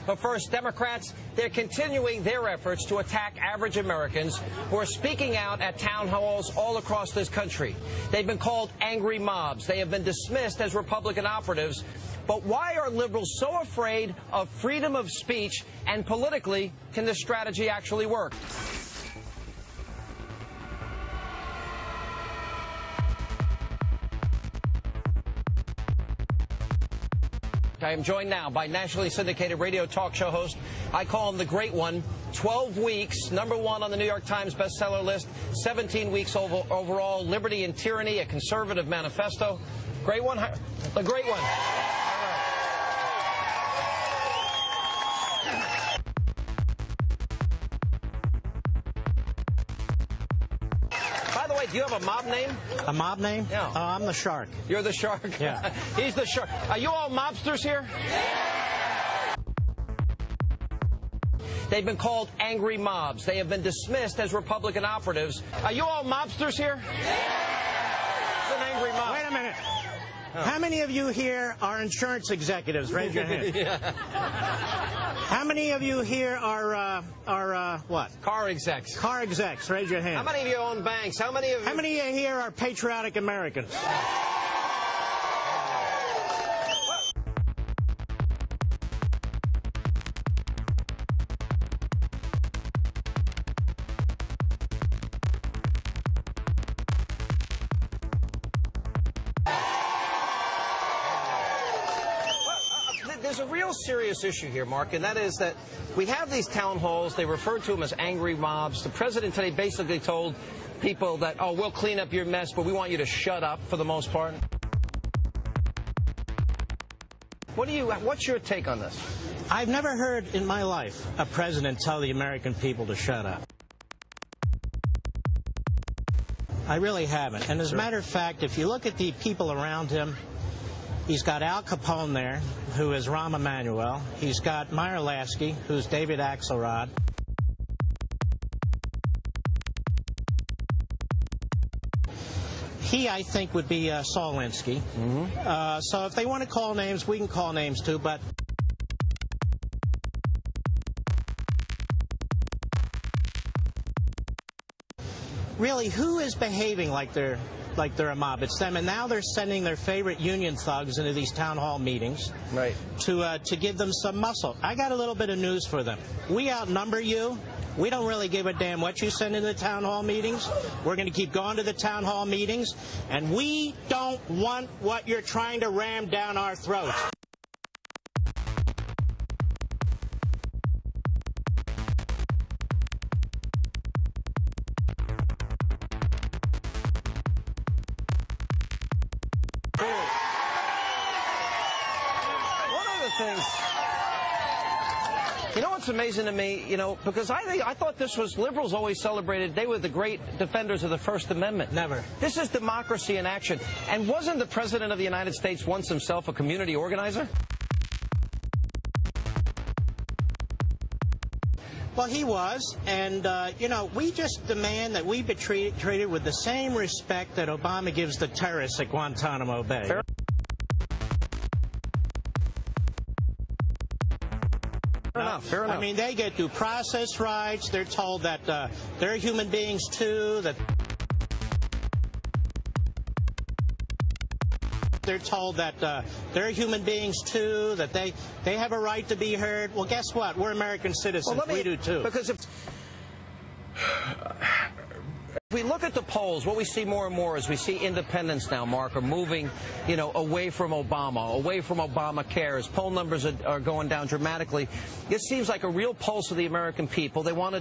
But first, Democrats, they're continuing their efforts to attack average Americans who are speaking out at town halls all across this country. They've been called angry mobs. They have been dismissed as Republican operatives. But why are liberals so afraid of freedom of speech, and politically, can this strategy actually work? I am joined now by nationally syndicated radio talk show host. I call him the Great One. 12 weeks, #1 on the New York Times bestseller list, 17 weeks overall, Liberty and Tyranny, a conservative manifesto. Great One, the Great One. Do you have a mob name? A mob name? Yeah. I'm the Shark. You're the Shark? Yeah. He's the Shark. Are you all mobsters here? They've been called angry mobs. They have been dismissed as Republican operatives. Are you all mobsters here? It's an angry mob. Wait a minute. How many of you here are insurance executives? Raise your hand. Yeah. How many of you here are what? Car execs. Car execs. Raise your hand. How many of you own banks? How many of you here are patriotic Americans? There's a real serious issue here, Mark, and that is that we have these town halls. They refer to them as angry mobs. The president today basically told people that, oh, we'll clean up your mess, but we want you to shut up for the most part. What's your take on this? I've never heard in my life a president tell the American people to shut up. I really haven't. And as a matter of fact, if you look at the people around him, he's got Al Capone there, who is Rahm Emanuel. He's got Meyer Lasky, who's David Axelrod. He, I think, would be Saul Alinsky. Mm-hmm. So if they want to call names, we can call names too, but really, who is behaving like they're a mob? It's them, and now they're sending their favorite union thugs into these town hall meetings, right, to give them some muscle. I got a little bit of news for them. We outnumber you. We don't really give a damn what you send in the town hall meetings. We're going to keep going to the town hall meetings, and we don't want what you're trying to ram down our throats. Things. You know what's amazing to me, because I thought this was, liberals always celebrated, they were the great defenders of the First Amendment. Never. This is democracy in action. And wasn't the President of the United States once himself a community organizer? Well, he was, and, we just demand that we be treated with the same respect that Obama gives the terrorists at Guantanamo Bay. Fair enough. Fair enough. I mean, they get due process rights. They're told that they're human beings, too, that they're told that they're human beings, too, that they have a right to be heard. Well, guess what? We're American citizens. Well, we do, too. Because if we look at the polls, what we see more and more is we see independents now, Mark, are moving, away from Obama, away from Obamacare. As poll numbers are going down dramatically. It seems like a real pulse of the American people. They want to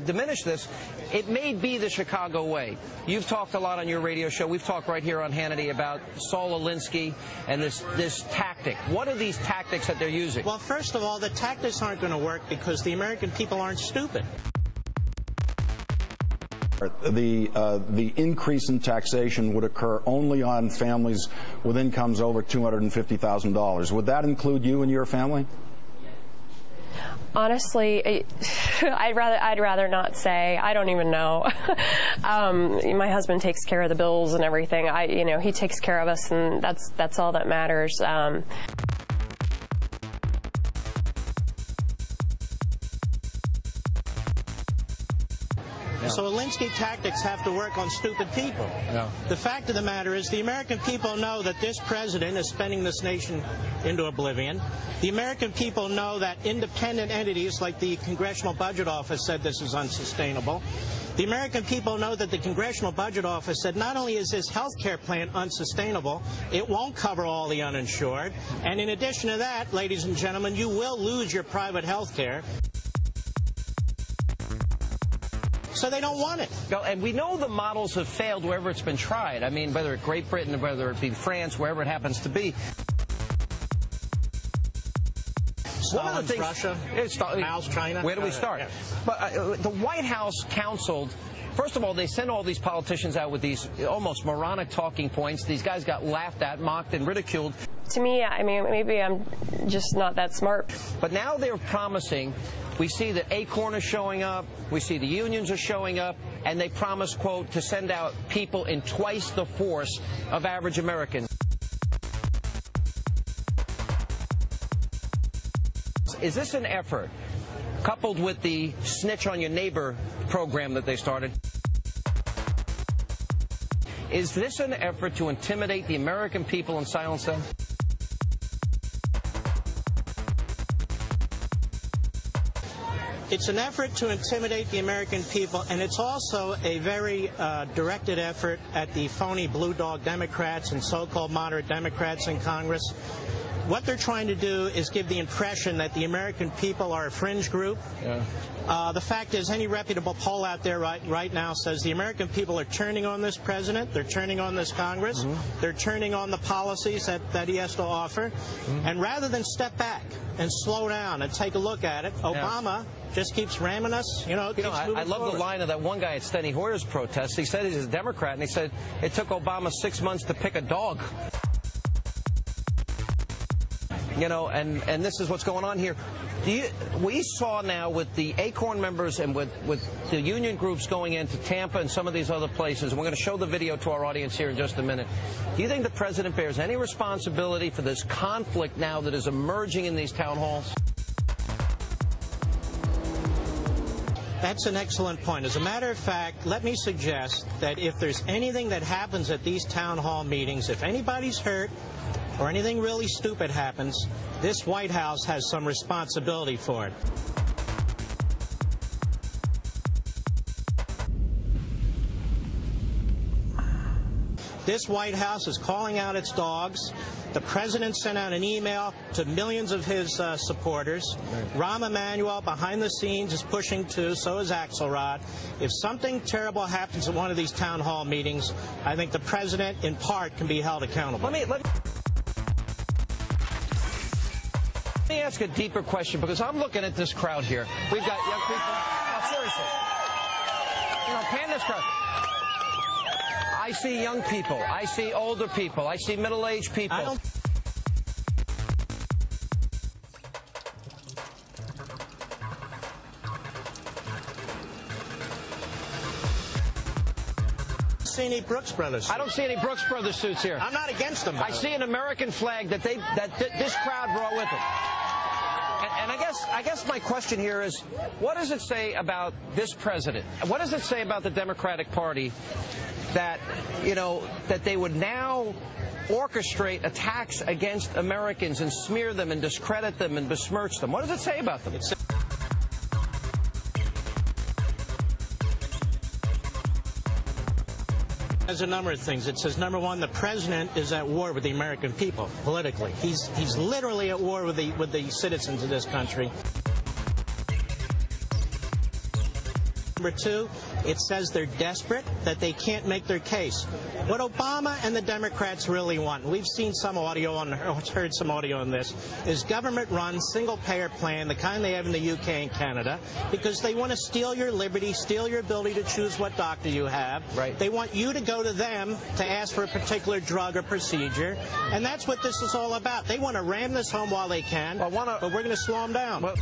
diminish this. It may be the Chicago way. You've talked a lot on your radio show. We've talked right here on Hannity about Saul Alinsky and this tactic. What are these tactics that they're using? Well, first of all, the tactics aren't going to work because the American people aren't stupid. The increase in taxation would occur only on families with incomes over $250,000. Would that include you and your family? Honestly, I'd rather not say. I don't even know. My husband takes care of the bills and everything. He takes care of us, and that's all that matters. Zelensky tactics have to work on stupid people. Yeah. The fact of the matter is the American people know that this president is spending this nation into oblivion. The American people know that independent entities like the Congressional Budget Office said this is unsustainable. The American people know that the Congressional Budget Office said not only is this health care plan unsustainable, it won't cover all the uninsured. And in addition to that, ladies and gentlemen, you will lose your private health care. So they don't want it. And we know the models have failed wherever it's been tried. I mean, whether it's Great Britain, whether it be France, wherever it happens to be. Stalin's Russia, Mao's China. Where do we start? Yeah. But the White House counseled, first of all, they sent all these politicians out with these almost moronic talking points. These guys got laughed at, mocked, and ridiculed. To me, I mean, maybe I'm just not that smart. But now they're promising. We see that Acorn is showing up. We see the unions are showing up. And they promise, quote, to send out people in twice the force of average Americans. Is this an effort, coupled with the snitch on your neighbor program that they started, is this an effort to intimidate the American people and silence them? It's an effort to intimidate the American people, and it's also a very directed effort at the phony blue dog Democrats and so-called moderate Democrats in Congress. What they're trying to do is give the impression that the American people are a fringe group. Yeah. The fact is, any reputable poll out there right now says the American people are turning on this president, they're turning on this Congress, they're turning on the policies that he has to offer. And rather than step back and slow down and take a look at it, Obama just keeps ramming us, I love the line of that one guy at Steny Hoyer's protest. He said he's a Democrat, and he said it took Obama 6 months to pick a dog. And this is what's going on here. We saw now with the Acorn members and with the union groups going into Tampa and some of these other places, and we're going to show the video to our audience here in just a minute. Do you think the president bears any responsibility for this conflict now that is emerging in these town halls? That's an excellent point. As a matter of fact, let me suggest that if there's anything that happens at these town hall meetings, if anybody's hurt, or anything really stupid happens, this White House has some responsibility for it. This White House is calling out its dogs. The president sent out an email to millions of his supporters. Rahm Emanuel, behind the scenes, is pushing too, so is Axelrod. If something terrible happens at one of these town hall meetings, I think the president, in part, can be held accountable. Let me ask a deeper question, because I'm looking at this crowd here. We've got young people. No, seriously. Pan this crowd. I see young people. I see older people. I see middle-aged people. I don't see any Brooks Brothers suits. I don't see any Brooks Brothers suits here. I'm not against them. I see an American flag that this crowd brought with it. And I guess my question here is, what does it say about this president? What does it say about the Democratic Party that, that they would now orchestrate attacks against Americans and smear them and discredit them and besmirch them? What does it say about them? There's a number of things. It says, number one, the president is at war with the American people politically. He's literally at war with the citizens of this country. Number two, it says they're desperate, that they can't make their case. What Obama and the Democrats really want, and we've seen some audio on, heard some audio on this, is government-run, single-payer plan, the kind they have in the UK and Canada, because they want to steal your liberty, steal your ability to choose what doctor you have. Right. They want you to go to them to ask for a particular drug or procedure, and that's what this is all about. They want to ram this home while they can, but we're going to slow them down. Well,